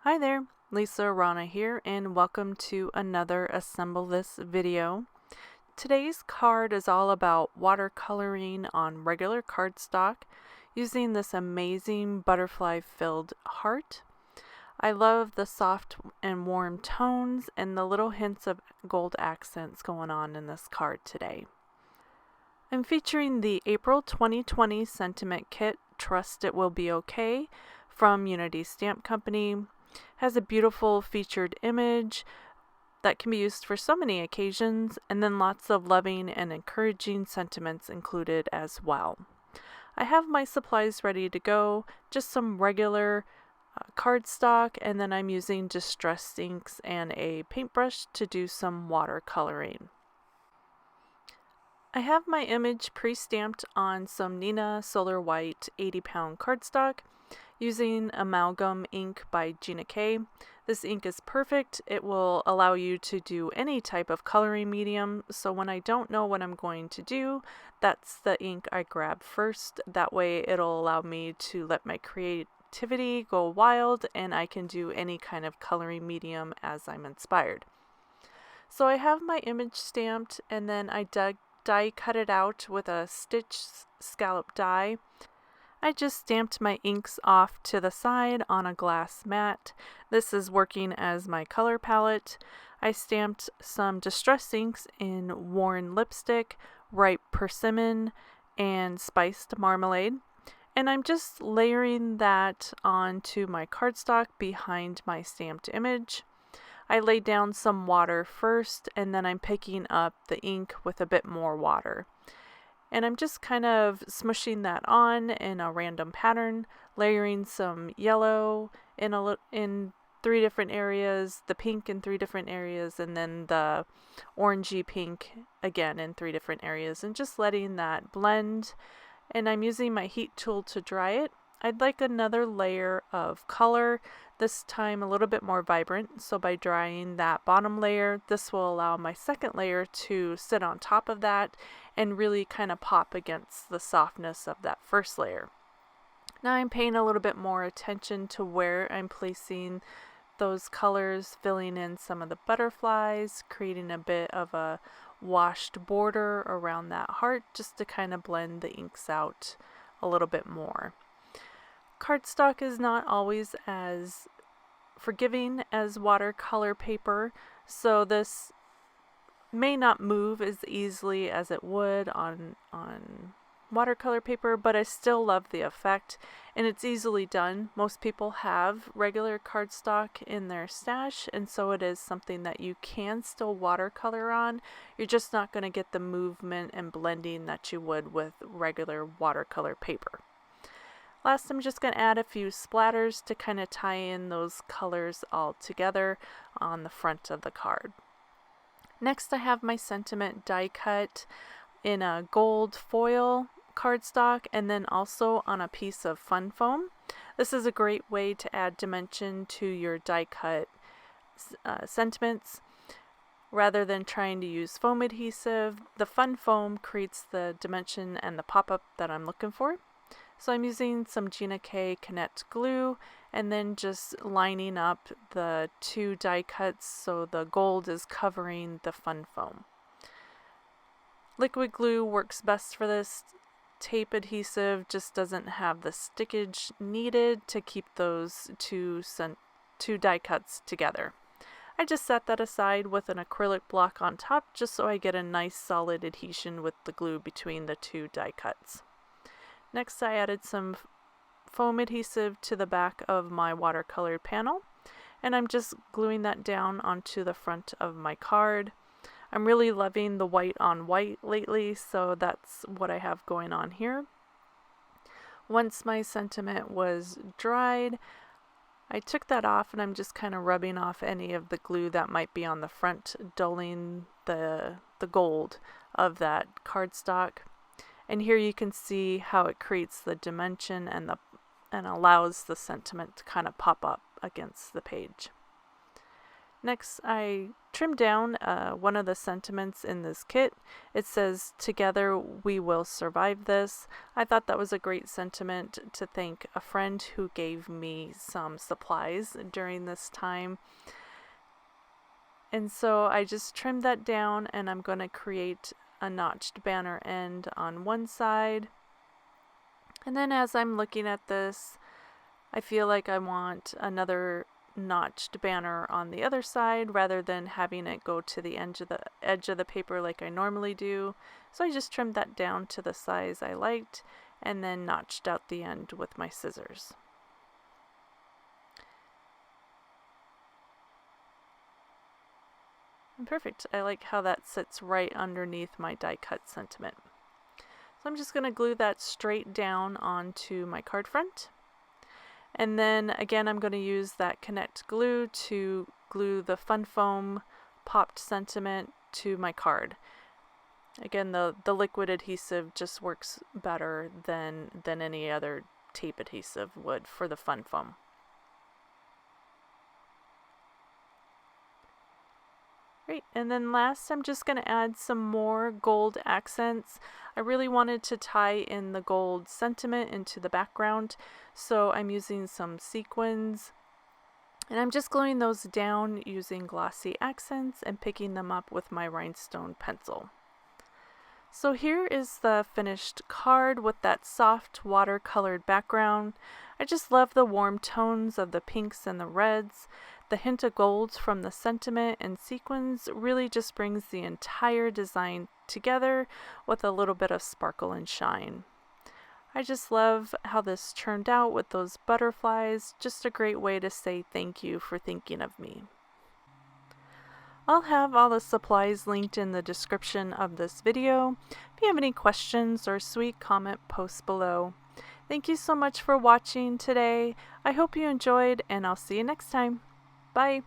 Hi there, Lisa Arana here, and welcome to another Assemble This video. Today's card is all about watercoloring on regular cardstock using this amazing butterfly-filled heart. I love the soft and warm tones and the little hints of gold accents going on in this card today. I'm featuring the April 2020 Sentiment Kit, Trust It Will Be Okay, from Unity Stamp Company. Has a beautiful featured image that can be used for so many occasions, and then lots of loving and encouraging sentiments included as well. I have my supplies ready to go, just some regular cardstock, and then I'm using distressed inks and a paintbrush to do some watercoloring. I have my image pre-stamped on some Nina Solar White 80-pound cardstock using Amalgam ink by Gina K. This ink is perfect. It will allow you to do any type of coloring medium, so when I don't know what I'm going to do, that's the ink I grab first. That way it'll allow me to let my creativity go wild and I can do any kind of coloring medium as I'm inspired. So I have my image stamped, and then I die cut it out with a stitch scallop die. I just stamped my inks off to the side on a glass mat. This is working as my color palette. I stamped some distress inks in Worn Lipstick, Ripe Persimmon, and Spiced Marmalade. And I'm just layering that onto my cardstock behind my stamped image. I laid down some water first, and then I'm picking up the ink with a bit more water. And I'm just kind of smushing that on in a random pattern, layering some yellow in 3 different areas, the pink in 3 different areas, and then the orangey pink again in 3 different areas, and just letting that blend. And I'm using my heat tool to dry it. I'd like another layer of color, this time a little bit more vibrant. So by drying that bottom layer, this will allow my second layer to sit on top of that and really kind of pop against the softness of that first layer. Now I'm paying a little bit more attention to where I'm placing those colors, filling in some of the butterflies, creating a bit of a washed border around that heart just to kind of blend the inks out a little bit more. Cardstock is not always as forgiving as watercolor paper, so this may not move as easily as it would on watercolor paper, but I still love the effect, and it's easily done. Most people have regular cardstock in their stash, and so it is something that you can still watercolor on. You're just not going to get the movement and blending that you would with regular watercolor paper. Last, I'm just going to add a few splatters to kind of tie in those colors all together on the front of the card. Next, I have my sentiment die cut in a gold foil cardstock and then also on a piece of fun foam. This is a great way to add dimension to your die cut sentiments. Rather than trying to use foam adhesive, the fun foam creates the dimension and the pop-up that I'm looking for. So I'm using some Gina K Connect glue and then just lining up the 2 die cuts so the gold is covering the fun foam. Liquid glue works best for this. Tape adhesive just doesn't have the stickage needed to keep those two die cuts together. I just set that aside with an acrylic block on top just so I get a nice solid adhesion with the glue between the 2 die cuts. Next, I added some foam adhesive to the back of my watercolored panel, and I'm just gluing that down onto the front of my card. I'm really loving the white on white lately, so that's what I have going on here. Once my sentiment was dried, I took that off and I'm just kind of rubbing off any of the glue that might be on the front, dulling the gold of that cardstock. And here you can see how it creates the dimension and allows the sentiment to kind of pop up against the page. Next, I trimmed down one of the sentiments in this kit. It says, "Together we will survive this." I thought that was a great sentiment to thank a friend who gave me some supplies during this time. And so I just trimmed that down, and I'm going to create a notched banner end on one side. And then as I'm looking at this, I feel like I want another notched banner on the other side rather than having it go to the edge of the paper like I normally do. So I just trimmed that down to the size I liked and then notched out the end with my scissors. And perfect. I like how that sits right underneath my die cut sentiment. So I'm just going to glue that straight down onto my card front. And then again, I'm going to use that Connect glue to glue the Fun Foam popped sentiment to my card. Again, the liquid adhesive just works better than any other tape adhesive would for the Fun Foam. Great, and then last I'm just going to add some more gold accents. I really wanted to tie in the gold sentiment into the background, so I'm using some sequins. And I'm just gluing those down using glossy accents and picking them up with my rhinestone pencil. So here is the finished card with that soft watercolored background. I just love the warm tones of the pinks and the reds. The hint of golds from the sentiment and sequins really just brings the entire design together with a little bit of sparkle and shine. I just love how this turned out with those butterflies. Just a great way to say thank you for thinking of me. I'll have all the supplies linked in the description of this video. If you have any questions or sweet comment, post below. Thank you so much for watching today. I hope you enjoyed, and I'll see you next time. Bye!